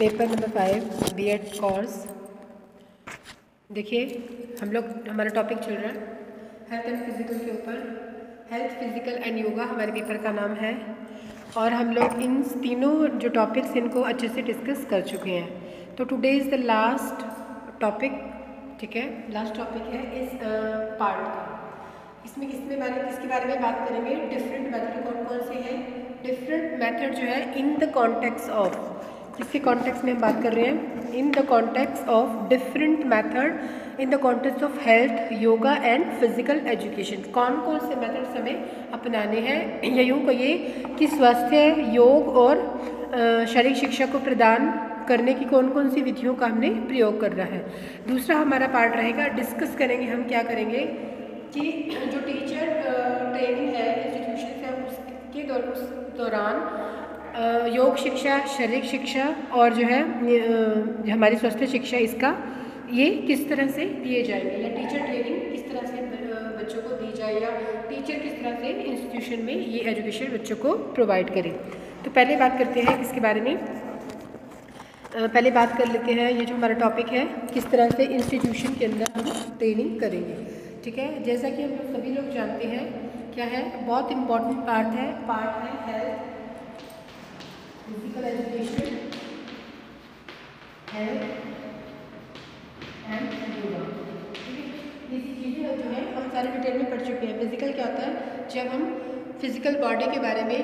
Paper number 5 B.Ed course. देखिए हमारा topic चल रहा है हेल्थ एंड फिजिकल के ऊपर। हेल्थ, फिजिकल एंड योगा हमारे पेपर का नाम है और हम लोग इन तीनों जो टॉपिक्स इनको अच्छे से डिस्कस कर चुके हैं। तो today is the last topic, ठीक है, लास्ट टॉपिक है इस पार्ट का। इसमें किसके बारे में बात करेंगे? डिफरेंट मेथड कौन कौन से हैं, डिफरेंट मेथड जो है इन द कॉन्टेक्स्ट ऑफ, किसके कॉन्टेक्स्ट में हम बात कर रहे हैं? In the context of different method in the context of health, yoga and physical education. कौन कौन से मेथड्स हमें अपनाने हैं, या यूँ कहिए कि स्वास्थ्य, योग और शारीरिक शिक्षा को प्रदान करने की कौन कौन सी विधियों का हमने प्रयोग करना है। दूसरा हमारा पार्ट रहेगा, डिस्कस करेंगे हम क्या करेंगे कि जो टीचर ट्रेनिंग है इंस्टीट्यूशन से, उस दौरान योग शिक्षा, शारीरिक शिक्षा और जो है हमारी स्वास्थ्य शिक्षा, इसका ये किस तरह से दिए जाएंगे, या टीचर ट्रेनिंग किस तरह से बच्चों को दी जाए, या टीचर किस तरह से इंस्टीट्यूशन में ये एजुकेशन बच्चों को प्रोवाइड करें। तो पहले बात करते हैं किसके बारे में, पहले बात कर लेते हैं ये जो हमारा टॉपिक है, किस तरह से इंस्टीट्यूशन के अंदर हम ट्रेनिंग करेंगे। ठीक है, जैसा कि हम लोग सभी लोग जानते हैं क्या है, बहुत इम्पॉर्टेंट पार्ट है health, physical education, health and yoga. ठीक है, ये चीज़ें जो है हम सारे डिटेल में पढ़ चुके हैं। फिजिकल क्या होता है? जब हम फिजिकल बॉडी के बारे में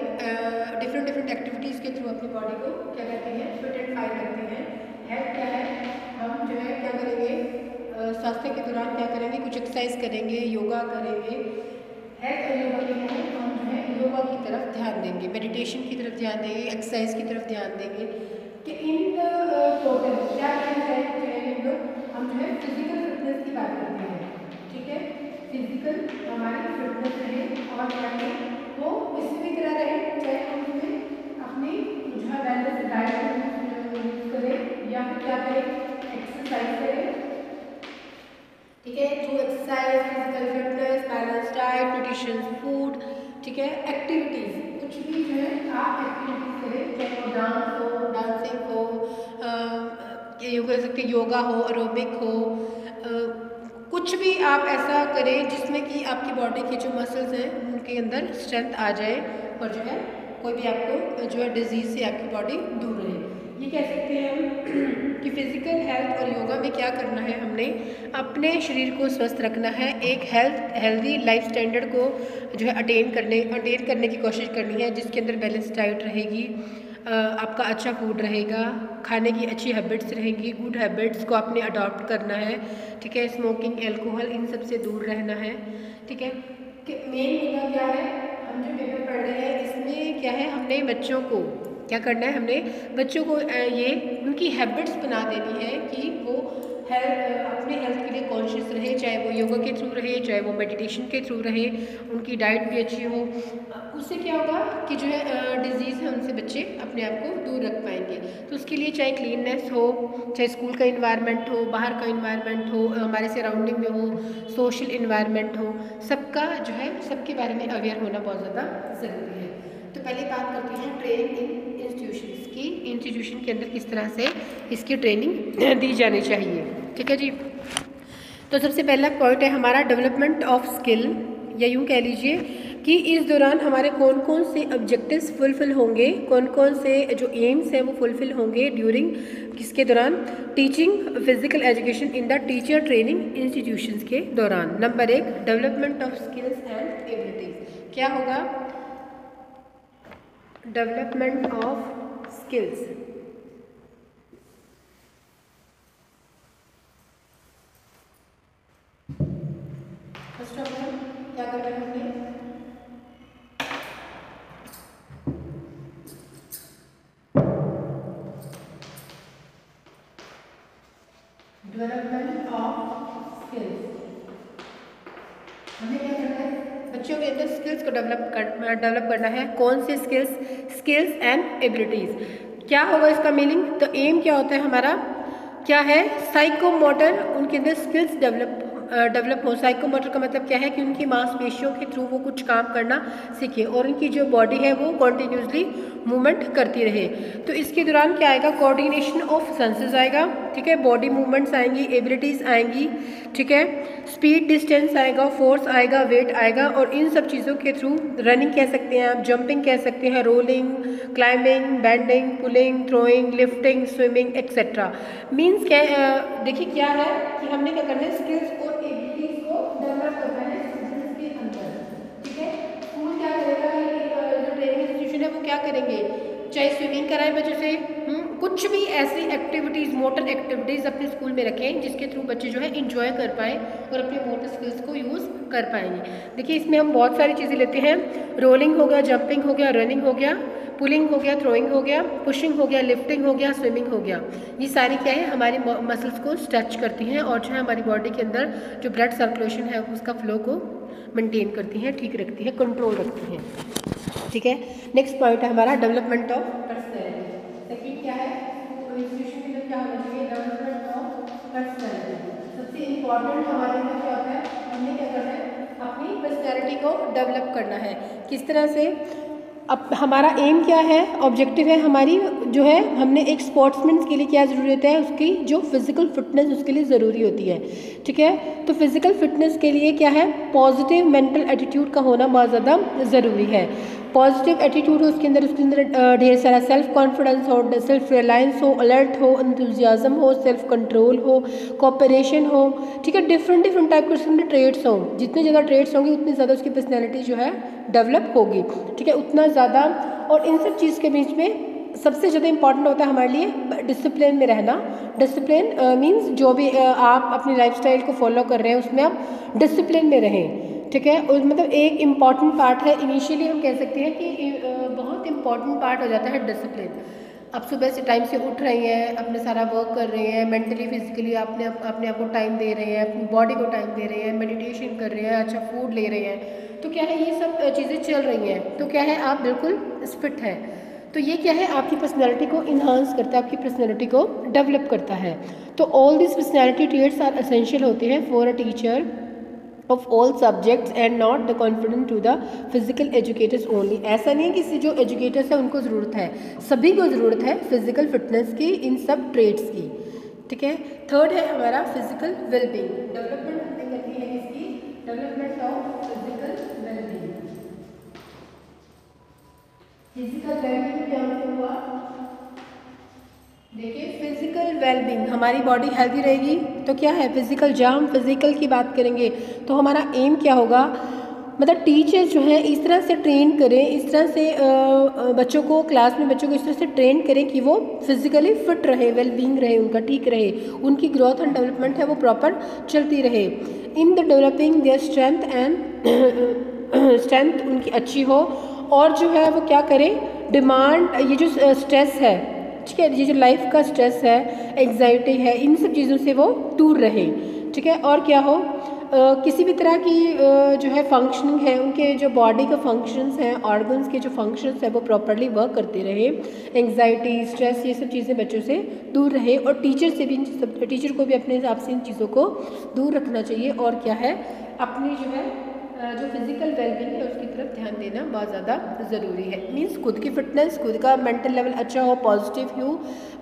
डिफरेंट एक्टिविटीज़ के थ्रू अपनी बॉडी को क्या करते हैं, फिट एंड फाइन करते हैं। हेल्थ क्या है? हम जो है क्या करेंगे, स्वास्थ्य के दौरान क्या करेंगे, कुछ एक्सरसाइज करेंगे, योगा करेंगे। हेल्थ और योगा के लिए हम जो है योगा की तरफ ध्यान देंगे, मेडिटेशन की तरफ ध्यान देंगे, एक्सरसाइज की तरफ ध्यान देंगे कि इन टोटल क्या चाहिए हम जो है फिजिकल फिटनेस की बात करते हैं। ठीक है, फिजिकल हमारी फिटनेस रहे और क्या करें वो किसी भी तरह रहे, चाहे हम उसमें अपनी जो है बैलेंस डाइट यूज करें या फिर क्या करें, एक्सरसाइज करें। ठीक है, through exercise, physical fitness, balance diet, nutritious food. ठीक है, एक्टिविटीज़ कुछ भी जो है आप एक्टिविटीज़ करें, चाहे वो डांस हो, डांसिंग हो, योगा हो, एरोबिक हो, कुछ भी आप ऐसा करें जिसमें कि आपकी बॉडी के जो मसल्स हैं उनके अंदर स्ट्रेंथ आ जाए और जो है कोई भी आपको जो है डिजीज़ से आपकी बॉडी दूर रहे। ये कह सकते हैं हम कि फिजिकल हेल्थ और योगा में क्या करना है, हमने अपने शरीर को स्वस्थ रखना है, एक हेल्दी लाइफ स्टैंडर्ड को जो है अटेन करने की कोशिश करनी है, जिसके अंदर बैलेंस डाइट रहेगी, आपका अच्छा फूड रहेगा, खाने की अच्छी हैबिट्स रहेंगी, गुड हैबिट्स को आपने अडॉप्ट करना है। ठीक है, स्मोकिंग, अल्कोहल, इन सब से दूर रहना है। ठीक है, कि मेन मुद्दा क्या है, हम जो पेपर पढ़ रहे हैं इसमें क्या है, हमने बच्चों को क्या करना है, हमने बच्चों को ये उनकी हैबिट्स बना देनी है कि वो अपने हेल्थ के लिए कॉन्शियस रहे, चाहे वो योगा के थ्रू रहे, चाहे वो मेडिटेशन के थ्रू रहे, उनकी डाइट भी अच्छी हो। उससे क्या होगा कि जो है डिजीज़ है उनसे बच्चे अपने आप को दूर रख पाएंगे। तो उसके लिए चाहे क्लीननेस हो, चाहे स्कूल का इन्वायरमेंट हो, बाहर का इन्वायरमेंट हो, हमारे सराउंडिंग में हो, सोशल इन्वायरमेंट हो, सबका जो है सबके बारे में अवेयर होना बहुत ज़्यादा ज़रूरी है। तो पहले बात करते हैं ट्रेनिंग इन इंस्टीट्यूशंस की, इंस्टीट्यूशन के अंदर किस तरह से इसकी ट्रेनिंग दी जानी चाहिए। ठीक है जी, तो सबसे पहला पॉइंट है हमारा डेवलपमेंट ऑफ स्किल, या यूँ कह लीजिए कि इस दौरान हमारे कौन कौन से ऑब्जेक्टिव्स फुलफिल होंगे, कौन कौन से जो एम्स हैं वो फुलफिल होंगे ड्यूरिंग किसके दौरान, teaching physical education in the teacher training institutions के दौरान। Number 1, development of skills and abilities. क्या होगा? Development of skills. First of all क्या करना है हमने, डेवलपमेंट ऑफ स्किल्स। हमें क्या करना है, बच्चों के अंदर स्किल्स को डेवलप करना है। कौन से स्किल्स एंड एबिलिटीज़। क्या होगा इसका मीनिंग? तो एम क्या होता है हमारा, क्या है, साइकोमोटर, उनके अंदर स्किल्स डेवलप डेवलप हो। साइकोमोटर का मतलब क्या है कि उनकी मांसपेशियों के थ्रू वो कुछ काम करना सीखे और उनकी जो बॉडी है वो कॉन्टीन्यूसली मूवमेंट करती रहे। तो इसके दौरान क्या आएगा, कोऑर्डिनेशन ऑफ सेंसेस आएगा, ठीक है, बॉडी मूवमेंट्स आएंगी, एबिलिटीज़ आएंगी, ठीक है, स्पीड, डिस्टेंस आएगा, फोर्स आएगा, वेट आएगा और इन सब चीज़ों के थ्रू रनिंग कह सकते हैं आप, जंपिंग कह सकते हैं, rolling, climbing, bending, pulling, throwing, lifting, swimming etcetera. Means क्या देखिए क्या है कि हमने क्या करना है, स्किल्स और एबिलिटीज को डेवलप करना है स्टूडेंट्स के अंदर, ठीक है। स्कूल क्या करेगा, जो ट्रेनिंग इंस्टीट्यूशन है वो क्या करेंगे, चाहे स्विमिंग कराएं बच्चों से, कुछ भी ऐसी एक्टिविटीज़, मोटर एक्टिविटीज़ अपने स्कूल में रखें जिसके थ्रू बच्चे जो है इंजॉय कर पाएँ और अपने मोटर स्किल्स को यूज़ कर पाएंगे। देखिए इसमें हम बहुत सारी चीज़ें लेते हैं, रोलिंग हो गया, जंपिंग हो गया, रनिंग हो गया, पुलिंग हो गया, थ्रोइंग हो गया, पुशिंग हो गया, लिफ्टिंग हो गया, स्विमिंग हो गया। ये सारी क्या है, हमारी मसल्स को स्ट्रेच करती हैं और जो है हमारी बॉडी के अंदर जो ब्लड सर्कुलेशन है उसका फ्लो को मेंटेन करती हैं, ठीक रखती है, कंट्रोल रखती हैं, ठीक है। नेक्स्ट पॉइंट है हमारा डेवलपमेंट ऑफ पर्सनैलिटी। सेकंड क्या है, इंस्टीट्यूशन के अंदर क्या होना चाहिए, डेवलपमेंट ऑफ पर्सनैलिटी। सबसे इम्पॉर्टेंट हमारे अंदर क्या होता है, हमने क्या करना है, अपनी पर्सनैलिटी को डेवलप करना है। किस तरह से, अब हमारा एम क्या है, ऑब्जेक्टिव है हमारी जो है, हमने एक स्पोर्ट्समैन के लिए क्या ज़रूरी होता है, उसकी जो फिज़िकल फिटनेस उसके लिए ज़रूरी होती है, ठीक है। तो फिज़िकल फिटनेस के लिए क्या है, पॉजिटिव मेंटल एटीट्यूड का होना बहुत ज़्यादा ज़रूरी है। पॉजिटिव एटीट्यूड हो उसके अंदर ढेर सारा सेल्फ कॉन्फिडेंस हो, सेल्फ रिलायंस हो, अलर्ट हो, एंथुजियाज्म हो, सेल्फ कंट्रोल हो, कोऑपरेशन हो, ठीक है, डिफरेंट डिफरेंट टाइप के उसके अंदर ट्रेड्स हों। जितने ज़्यादा ट्रेड्स होंगे उतनी ज़्यादा उसकी पर्सनैलिटी जो है डेवलप होगी, ठीक है, उतना ज़्यादा। और इन सब चीज़ के बीच में सबसे ज़्यादा इंपॉर्टेंट होता है हमारे लिए डिसिप्लिन में रहना। डिसिप्लिन मीन्स जो भी आप अपनी लाइफस्टाइल को फॉलो कर रहे हैं उसमें आप डिसिप्लिन में रहें, ठीक है। और मतलब एक इम्पॉर्टेंट पार्ट है, इनिशियली हम कह सकते हैं कि बहुत इम्पॉर्टेंट पार्ट हो जाता है डिसिप्लिन। आप सुबह से टाइम से उठ रही हैं, अपने सारा वर्क कर रहे हैं, मेंटली फिजिकली आपने अपने आप को टाइम दे रहे हैं, अपनी बॉडी को टाइम दे रहे हैं, मेडिटेशन कर रहे हैं, अच्छा फूड ले रहे हैं, तो क्या है ये सब चीज़ें चल रही हैं, तो क्या है आप बिल्कुल फिट हैं। तो ये क्या है, आपकी पर्सनैलिटी को इन्हांस करता है, आपकी पर्सनैलिटी को डेवलप करता है। तो all this personality traits are essential होते हैं for a teacher of all subjects and not the confident to the physical educators only। ऐसा नहीं है कि जो एजुकेटर्स हैं उनको ज़रूरत है, सभी को ज़रूरत है फिजिकल फिटनेस की, इन सब ट्रेड्स की, ठीक है। थर्ड है हमारा फिजिकल वेलबींग। डेवलपमेंट हमने करनी है इसकी, development of physical wellbeing. Physical wellbeing क्या मतलब हुआ, देखिए फिजिकल वेलबींग, हमारी बॉडी हेल्दी रहेगी तो क्या है फिजिकल, जब हम फिजिकल की बात करेंगे तो हमारा एम क्या होगा, मतलब टीचर जो है इस तरह से ट्रेन करें, इस तरह से बच्चों को क्लास में बच्चों को इस तरह से ट्रेन करें कि वो फिजिकली फिट रहे, वेलबींग रहे, उनका ठीक रहे, उनकी ग्रोथ एंड डेवलपमेंट है वो प्रॉपर चलती रहे। In the developing their strength and strength उनकी अच्छी हो और जो है वो क्या करें, डिमांड, ये जो स्ट्रेस है, ठीक है, ये जो लाइफ का स्ट्रेस है, एग्जाइटी है, इन सब चीज़ों से वो दूर रहे, ठीक है। और क्या हो, किसी भी तरह की जो है फंक्शनिंग है, उनके जो बॉडी का फंक्शंस हैं, ऑर्गन्स के जो फंक्शंस हैं वो प्रॉपरली वर्क करते रहे, एंग्जाइटी, स्ट्रेस, ये सब चीज़ें बच्चों से दूर रहे और टीचर से भी, टीचर को भी अपने हिसाब से इन चीज़ों को दूर रखना चाहिए। और क्या है, अपनी जो है जो फिजिकल वेलबींग है उसकी तरफ ध्यान देना बहुत ज़्यादा ज़रूरी है। मीन्स खुद की फिटनेस, खुद का मेंटल लेवल अच्छा हो,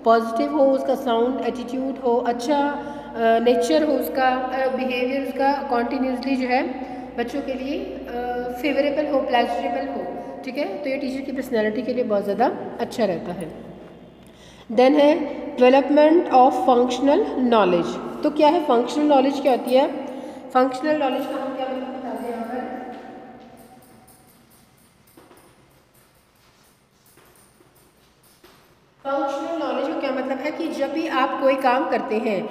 पॉजिटिव हो उसका साउंड एटीट्यूड हो, अच्छा नेचर हो उसका, बिहेवियर उसका कॉन्टीन्यूसली जो है बच्चों के लिए फेवरेबल हो, प्लेजरेबल हो, ठीक है। तो ये टीचर की पर्सनैलिटी के लिए बहुत ज़्यादा अच्छा रहता है। देन है डेवलपमेंट ऑफ फंक्शनल नॉलेज। तो क्या है फंक्शनल नॉलेज, क्या होती है फंक्शनल नॉलेज का हम क्या मतलब बताते हैं यहाँ पर, फंक्शनल नॉलेज का क्या मतलब है कि जब भी आप कोई काम करते हैं,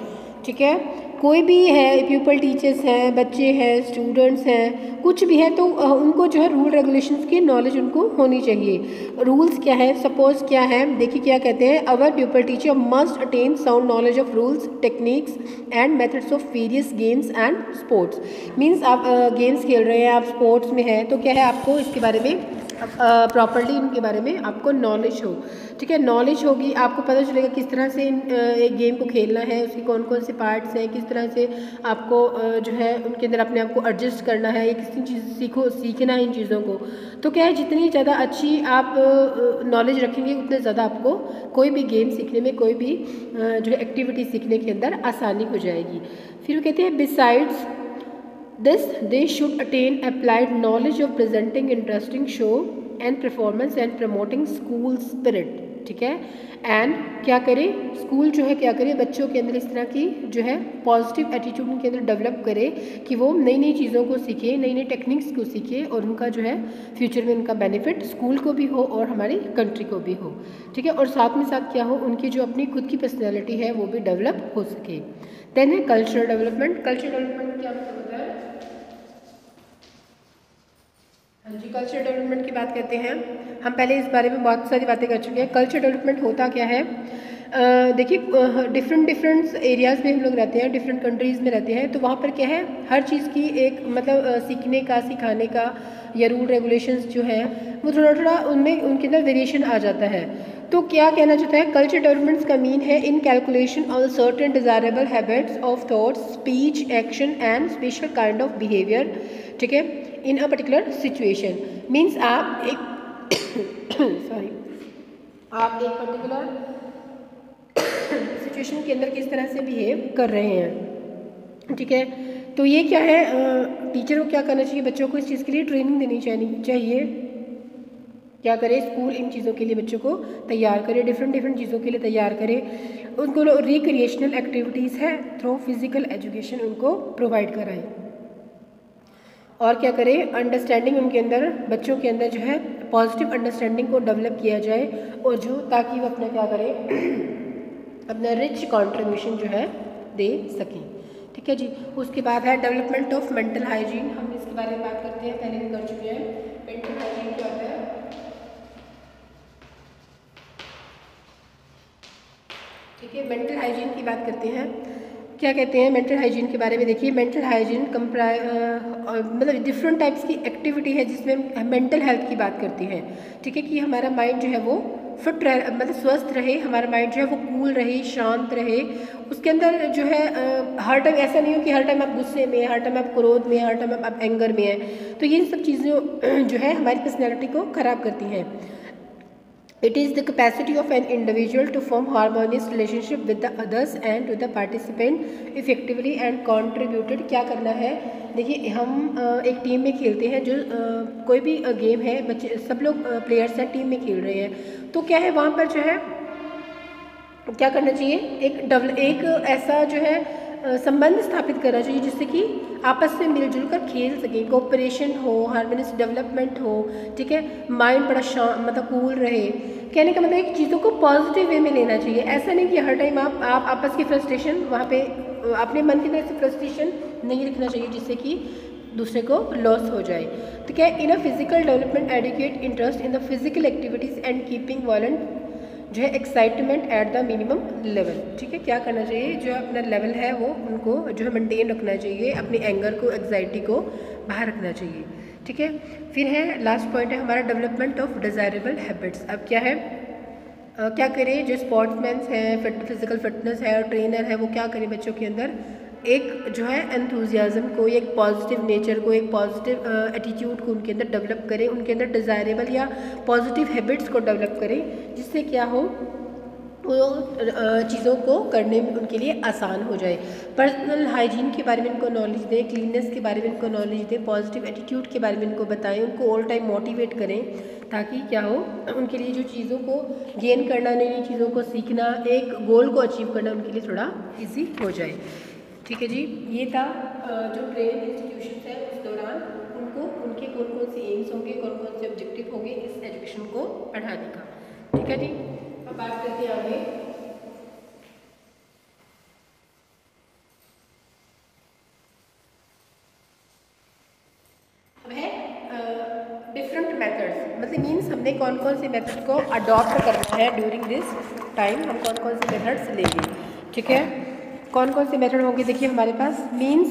ठीक है, कोई भी है, पीपल, टीचर्स हैं, बच्चे हैं, स्टूडेंट्स हैं, कुछ भी है, तो उनको जो है रूल रेगुलेशंस की नॉलेज उनको होनी चाहिए। रूल्स क्या है, सपोज क्या है, देखिए क्या कहते हैं, अवर people teacher must attain sound knowledge of rules, techniques and methods of various games and sports. Means आप गेम्स खेल रहे हैं, आप स्पोर्ट्स में हैं, तो क्या है आपको इसके बारे में प्रॉपरली उनके बारे में आपको नॉलेज हो, ठीक है। नॉलेज होगी, आपको पता चलेगा किस तरह से एक गेम को खेलना है, उसके कौन कौन से पार्ट्स हैं, किस तरह से आपको जो है उनके अंदर अपने आप को एडजस्ट करना है, या किसी चीज़ सीखना है इन चीज़ों को। तो क्या है, जितनी ज़्यादा अच्छी आप नॉलेज रखेंगे उतने ज़्यादा आपको कोई भी गेम सीखने में, कोई भी जो है एक्टिविटी सीखने के अंदर आसानी हो जाएगी। फिर वो कहते हैं besides this they should attain applied knowledge of presenting interesting show and performance and promoting school spirit, ठीक है। एंड क्या करें, स्कूल जो है क्या करे, बच्चों के अंदर इस तरह की जो है पॉजिटिव एटीट्यूड उनके अंदर डेवलप करे कि वो नई नई चीज़ों को सीखे, नई नई टेक्निक्स को सीखे, और उनका जो है फ्यूचर में उनका बेनिफिट स्कूल को भी हो और हमारी कंट्री को भी हो, ठीक है। और साथ में साथ क्या हो, उनकी जो अपनी खुद की पर्सनैलिटी है वो भी डेवलप हो सके। देन है कल्चरल डेवलपमेंट। कल्चरल डेवलपमेंट क्या मतलब होता है? हाँ जी, कल्चर डेवलपमेंट की बात करते हैं। हम पहले इस बारे में बहुत सारी बातें कर चुके हैं। कल्चर डेवलपमेंट होता क्या है? देखिए, डिफरेंट एरियाज़ में हम लोग रहते हैं, डिफरेंट कंट्रीज़ में रहते हैं, तो वहाँ पर क्या है, हर चीज़ की एक मतलब सीखने का, सिखाने का या रूल रेगुलेशंस जो है वो थोड़ा थोड़ा उनमें उनके अंदर वेरिएशन आ जाता है। तो क्या कहना चाहता है, कल्चर डेवलपमेंट्स का मीन है इन calculation of certain desirable habits of thoughts, speech, action and special kind of behaviour, ठीक है, इन अ पर्टिकुलर सिचुएशन। मीन्स आप एक सॉरी आप एक पर्टिकुलर सिचुएशन के अंदर किस तरह से बिहेव कर रहे हैं, ठीक है। तो ये क्या है, टीचर को क्या करना चाहिए, बच्चों को इस चीज़ के लिए ट्रेनिंग देनी चाहिए। क्या करे, स्कूल इन चीज़ों के लिए बच्चों को तैयार करे, डिफरेंट चीज़ों के लिए तैयार करे, उनको रिक्रिएशनल एक्टिविटीज़ है थ्रू फिजिकल एजुकेशन उनको प्रोवाइड कराएं, और क्या करे, अंडरस्टैंडिंग उनके अंदर, बच्चों के अंदर जो है पॉजिटिव अंडरस्टैंडिंग को डेवलप किया जाए, और जो ताकि वो अपना क्या करें अपना रिच कंट्रीब्यूशन जो है दे सकें, ठीक है जी। उसके बाद है डेवलपमेंट ऑफ मेंटल हाइजीन। हम इसके बारे में बात करते हैं, पहले भी कर चुके हैं। मेंटल हाइजीन क्या होता है? ठीक है, मेंटल हाइजीन की बात करते हैं। क्या कहते हैं मेंटल हाइजीन के बारे में? देखिए, मेंटल हाइजीन मतलब डिफरेंट टाइप्स की एक्टिविटी है जिसमें मेंटल हेल्थ की बात करती है, ठीक है, कि हमारा माइंड जो है वो फिट रहे, मतलब स्वस्थ रहे, हमारा माइंड जो है वो कूल रहे, शांत रहे। उसके अंदर जो है हर टाइम ऐसा नहीं हो कि हर टाइम आप गुस्से में, हर टाइम आप क्रोध में, हर टाइम आप एंगर में हैं, तो ये सब चीज़ें जो है हमारी पर्सनैलिटी को ख़राब करती हैं। It is the capacity of an individual to form harmonious relationship with the others and with the participant effectively and contributed। क्या करना है? देखिए, हम एक टीम में खेलते हैं, जो कोई भी गेम है, बच्चे सब लोग प्लेयर्स हैं, टीम में खेल रहे हैं, तो क्या है वहाँ पर जो है क्या करना चाहिए, एक ऐसा जो है संबंध स्थापित करना चाहिए जिससे कि आपस में मिलजुल कर खेल सकें, कोऑपरेशन हो, हार्मोनियस डेवलपमेंट हो, ठीक है, माइंड बड़ा शांत मतलब कूल रहे। कहने का मतलब है कि चीज़ों को पॉजिटिव वे में लेना चाहिए। ऐसा नहीं कि हर टाइम आप आपस की फ्रस्ट्रेशन वहाँ पे अपने मन की तरफ से फ्रस्ट्रेशन नहीं रखना चाहिए जिससे कि दूसरे को लॉस हो जाए। तो क्या in a physical development educate interest in the physical activities and keeping violent जो है excitement at the minimum level, ठीक है। क्या करना चाहिए, जो अपना लेवल है वो उनको जो है मेंटेन रखना चाहिए, अपने एंगर को, एग्जाइटी को बाहर रखना चाहिए, ठीक है। फिर है लास्ट पॉइंट है हमारा डेवलपमेंट ऑफ डिज़ायरेबल हैबिट्स। अब क्या है, क्या करें, जो स्पोर्ट्समैन है, फिजिकल फिटनेस है और ट्रेनर है, वो क्या करें बच्चों के अंदर एक जो है एंथुजियाज़म को, एक पॉजिटिव नेचर को, एक पॉजिटिव एटीट्यूड को उनके अंदर डेवलप करें, उनके अंदर डिज़ायरेबल या पॉजिटिव हैबिट्स को डेवलप करें, जिससे क्या हो, वो चीज़ों को करने में उनके लिए आसान हो जाए। पर्सनल हाइजीन के बारे में इनको नॉलेज दें, क्लीननेस के बारे में इनको नॉलेज दें, पॉजिटिव एटीट्यूड के बारे में इनको बताएं, उनको ऑल टाइम मोटिवेट करें, ताकि क्या हो, उनके लिए जो चीज़ों को गेन करना, नई नई चीज़ों को सीखना, एक गोल को अचीव करना उनके लिए थोड़ा ईजी हो जाए, ठीक है जी। ये था जो ट्रेनिंग इंस्टीट्यूशन है उस दौरान उनको उनके कौन कौन से एम्स होंगे, कौन कौन से ऑब्जेक्टिव होंगे इस एजुकेशन को पढ़ाने का, ठीक है जी। अब बात करते हैं आगे। अब है डिफरेंट मेथड्स, मतलब मीन्स हमने कौन कौन से मेथड को अडॉप्ट करना है ड्यूरिंग दिस टाइम, हम कौन कौन से मेथड्स लेंगे, ठीक है। कौन कौन से मेथड होंगे, देखिए हमारे पास मीन्स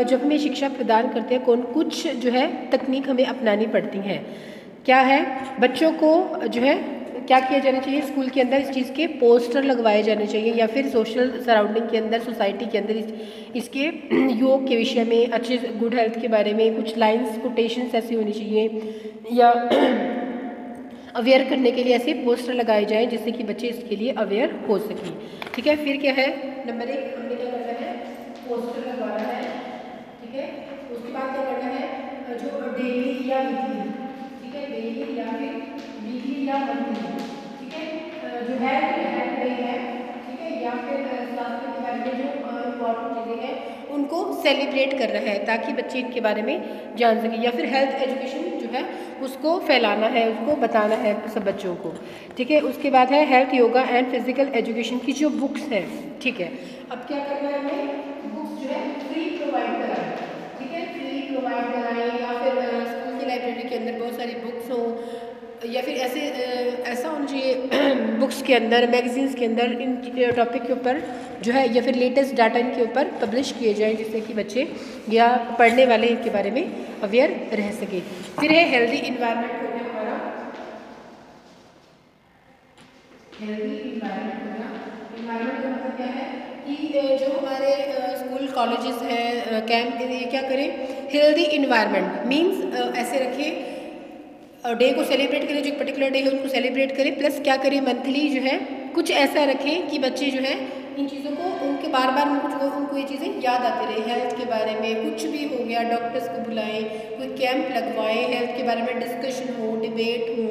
जब हमें शिक्षा प्रदान करते हैं कुछ जो है तकनीक हमें अपनानी पड़ती हैं, क्या है, बच्चों को जो है क्या किया जाना चाहिए, स्कूल के अंदर इस चीज़ के पोस्टर लगवाए जाने चाहिए, या फिर सोशल सराउंडिंग के अंदर, सोसाइटी के अंदर इसके योग के विषय में, अच्छे गुड हेल्थ के बारे में कुछ लाइंस, कोटेशंस ऐसी होनी चाहिए, या अवेयर करने के लिए ऐसे पोस्टर लगाए जाएं जिससे कि बच्चे इसके लिए अवेयर हो सकें। ठीक है, फिर क्या है, नंबर 1 हमने क्या करना है, पोस्टर लगवाना है। ठीक है, उसके बाद क्या करना है, जो डेली या वीकली, ठीक है, डेली या फिर वीकली या मंथली, ठीक है, जो है डे है, ठीक है, या फिर स्वास्थ्य के बारे में जो इम्पोर्टेंट चीज़ें हैं उनको सेलिब्रेट करना है ताकि बच्चे इनके बारे में जान सकें, या फिर हेल्थ एजुकेशन जो है उसको फैलाना है, उसको बताना है सब बच्चों को। ठीक है, उसके बाद है health, yoga and physical education की जो बुक्स हैं। ठीक है, अब क्या करना है, हमें बुक्स जो है फ्री प्रोवाइड कराएं। ठीक है, फ्री प्रोवाइड कराएं, या फिर स्कूल की लाइब्रेरी के अंदर बहुत सारी बुक्स हो, या फिर ऐसा होना चाहिए बुक्स के अंदर, मैगजीन्स के अंदर इन टॉपिक के ऊपर जो है, या फिर लेटेस्ट डाटा इनके ऊपर पब्लिश किए जाएं जिससे कि बच्चे या पढ़ने वाले इनके बारे में अवेयर रह सके। फिर है हेल्दी इन्वायरमेंट हो गया हमारा, हेल्दी इन्वायरमेंट हो गया। इन्वायरमेंट का मतलब क्या है कि जो हमारे स्कूल कॉलेजेस हैं, कैंप, ये क्या करें, हेल्दी इन्वायरमेंट मीन्स ऐसे रखें, डे को सेलिब्रेट करें, जो एक पर्टिकुलर डे है उनको सेलिब्रेट करें, प्लस क्या करें, मंथली जो है कुछ ऐसा रखें कि बच्चे जो है इन चीज़ों को, उनके बार बार उनको ये चीज़ें याद आती रहे। हेल्थ के बारे में कुछ भी हो गया, डॉक्टर्स को बुलाएं, कोई कैंप लगवाएं, हेल्थ के बारे में डिस्कशन हो, डिबेट हो,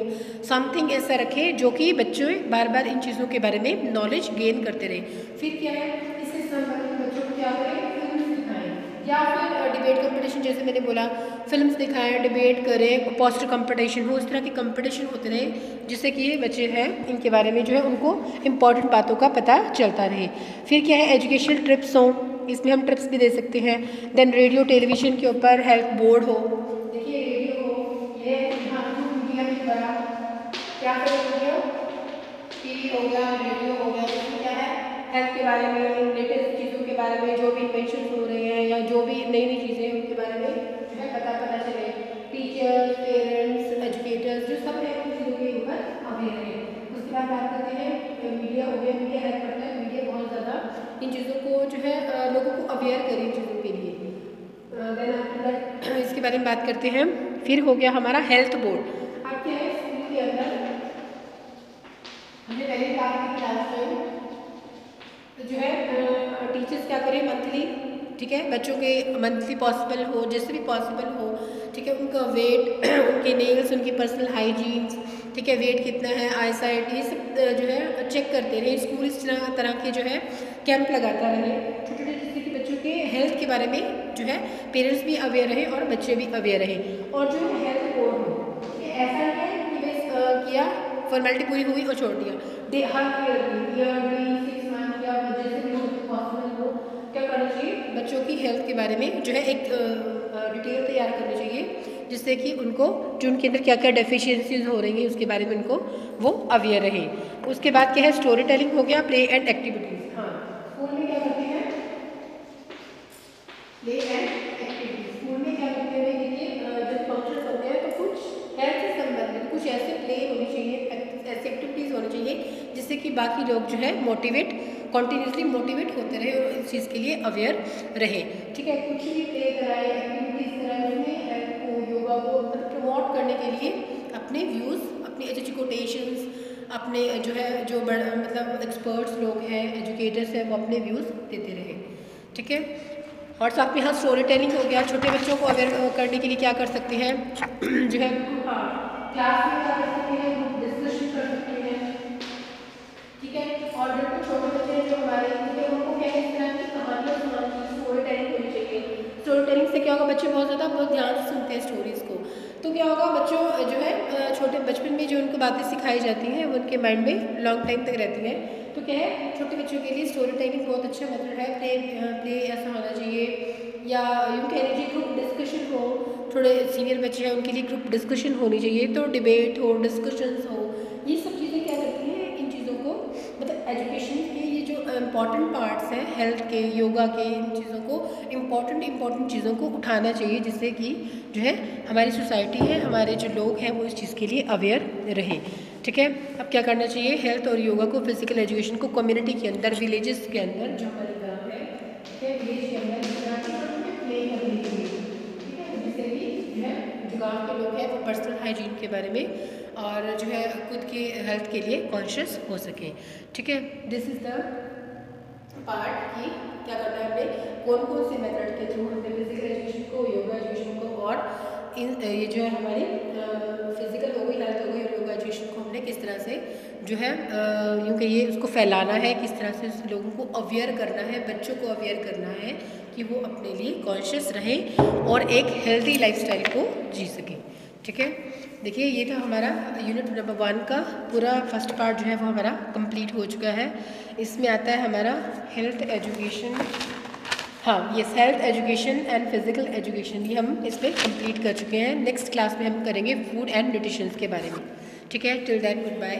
समथिंग ऐसा रखें जो कि बच्चे बार बार इन चीज़ों के बारे में नॉलेज गेन करते रहे। फिर क्या है, इससे संबंधित बच्चों को क्या करें, या फिर डिबेट कंपटीशन, जैसे मैंने बोला फिल्म्स दिखाएं, डिबेट करें, पोस्टर कंपटीशन हो, इस तरह के कंपटीशन होते रहे जिससे कि ये बच्चे हैं इनके बारे में जो है उनको इम्पॉर्टेंट बातों का पता चलता रहे। फिर क्या है, एजुकेशनल ट्रिप्स हों, इसमें हम ट्रिप्स भी दे सकते हैं। देन रेडियो टेलीविज़न के ऊपर हेल्थ बोर्ड हो, देखिए रेडियो हो, ये मीडिया भी बड़ा क्या करें, टीवी हो गया, रेडियो हो गया, इसमें क्या है, हेल्थ के बारे में, लेटेस्ट चीज़ों के बारे में, जो भी इन्वेंशन हो रहे हैं या जो भी नई नई चीज़ें हैं उनके बारे में जो है पता चले। टीचर्स, पेरेंट्स, एजुकेटर्स जो सब है उन चीज़ों के ऊपर अवेयर है। उसके बाद बात करते हैं मीडिया हो गया, मीडिया हेल्प करता है, मीडिया बहुत ज़्यादा इन चीज़ों को जो है लोगों को अवेयर करे इन चीज़ों के लिए। देन इसके बारे में बात करते हैं। फिर हो गया हमारा हेल्थ बोर्ड। अब क्या है, स्कूल के अंदर हमने पहले बात की लास्ट टाइम, तो जो है टीचर्स क्या करें, मंथली, ठीक है, बच्चों के मंथली पॉसिबल हो, जैसे भी पॉसिबल हो, ठीक है, उनका वेट, उनके नेल्स, उनकी पर्सनल हाइजीन्स, ठीक है, वेट कितना है, आई साइट, ये सब जो है चेक करते रहे। स्कूल इस तरह के जो है कैंप लगाता रहे छोटे छोटे, जिससे कि बच्चों के हेल्थ के बारे में जो है पेरेंट्स भी अवेयर रहे और बच्चे भी अवेयर रहे। और जो हेल्थ बोर्ड हो, ऐसा है कि बस किया, फॉर्मेलिटी पूरी हुई और छोड़ दिया, हर ईयरली 6 मंथ या जैसे भी पॉसिबल हो, क्या करना चाहिए, बच्चों की हेल्थ के बारे में जो है एक डिटेल तैयार करनी चाहिए जिससे कि उनको जो उनके अंदर क्या क्या डेफिशिएंसीज हो रही हैं उसके बारे में उनको वो अवेयर रहे। उसके बाद क्या है, स्टोरी टेलिंग हो गया, प्ले एंड एक्टिविटीज़। हाँ, स्कूल में क्या करते हैं, प्ले एंड एक्टिविटीज। स्कूल में क्या करते हैं, देखिए जब फंक्शन होते हैं तो कुछ हेल्थ से संबंधित कुछ ऐसे प्ले होने चाहिए, ऐसी एक्टिविटीज़ होनी चाहिए जिससे कि बाकी लोग जो है कंटिन्यूसली मोटिवेट होते रहे और इस चीज़ के लिए अवेयर रहे। ठीक है, कुछ भी प्ले कराए, एक्टिविटीज़ कराए, उसमें हेल्थ को, योगा को प्रमोट करने के लिए अपने व्यूज़, अपने अच्छी कोटेशंस, अपने जो है जो मतलब एक्सपर्ट्स लोग हैं, एजुकेटर्स हैं, वो अपने व्यूज़ देते रहे। ठीक है, और साथ में हाँ स्टोरी टेलिंग हो गया। छोटे बच्चों को अवेयर करने के लिए क्या कर सकते हैं जो है, हाँ क्लास में क्या कर सकते हैं, ग्रुप डिस्कशन कर सकते हैं। ठीक है, और जो छोटे बच्चे जो हमारे उनको क्या इस तरह की कहानियाँ सुनानी, स्टोरी टेलिंग होनी चाहिए। स्टोरी टेलिंग से क्या होगा, बच्चे बहुत ज़्यादा बहुत ध्यान से सुनते हैं स्टोरीज़ को, तो क्या होगा, बच्चों जो है छोटे बचपन में जो उनको बातें सिखाई जाती हैं वो उनके माइंड में लॉन्ग टाइम तक रहती हैं। तो क्या है, छोटे बच्चों के लिए स्टोरी टेलिंग बहुत अच्छा मेथड है। प्ले ऐसा होना चाहिए, या यूँ कह लीजिए ग्रुप डिस्कशन हो, थोड़े सीनियर बच्चे हैं उनके लिए ग्रुप डिस्कशन होनी चाहिए, तो डिबेट हो, डिस्कशंस हो, ये सब चीज़ें क्या करती हैं, इन चीज़ों को मतलब एजुकेशन के ये जो इम्पॉर्टेंट पार्ट्स हैं हेल्थ के, योगा के, इन चीज़ों को इम्पॉर्टेंट चीज़ों को उठाना चाहिए जिससे कि जो है हमारी सोसाइटी है, हमारे जो लोग हैं वो इस चीज़ के लिए अवेयर रहें। ठीक है, अब क्या करना चाहिए, हेल्थ और योगा को, फिजिकल एजुकेशन को कम्युनिटी के अंदर, विलेजेस के अंदर, जो हमारे गाँव है, ठीक है, विलेज के अंदर प्ले करने के लिए, ठीक है, जिससे कि जो है जो गाँव के लोग हैं वो पर्सनल हाइजीन के बारे में और जो है खुद की हेल्थ के लिए कॉन्शियस हो सकें। ठीक है, दिस इज़ द पार्ट कि क्या करना है हमने, कौन कौन से मेथड के थ्रू हमने फिजिकल एजुकेशन को, योगा एजुकेशन को और ये जो है हमारी फिजिकल हो गई, हेल्थ हो गई और योगा एजुकेशन को हमने किस तरह से जो है यूँ कहिए उसको फैलाना है, किस तरह से लोगों को अवेयर करना है, बच्चों को अवेयर करना है कि वो अपने लिए कॉन्शियस रहें और एक हेल्दी लाइफस्टाइल को जी सकें। ठीक है, देखिए ये था हमारा यूनिट नंबर 1 का पूरा फर्स्ट पार्ट जो है वो हमारा कंप्लीट हो चुका है। इसमें आता है हमारा हेल्थ एजुकेशन, हाँ ये health education and physical education, ये हम इसमें कंप्लीट कर चुके हैं। नेक्स्ट क्लास में हम करेंगे फूड एंड न्यूट्रिशन के बारे में। ठीक है, टिल देन गुड बाय।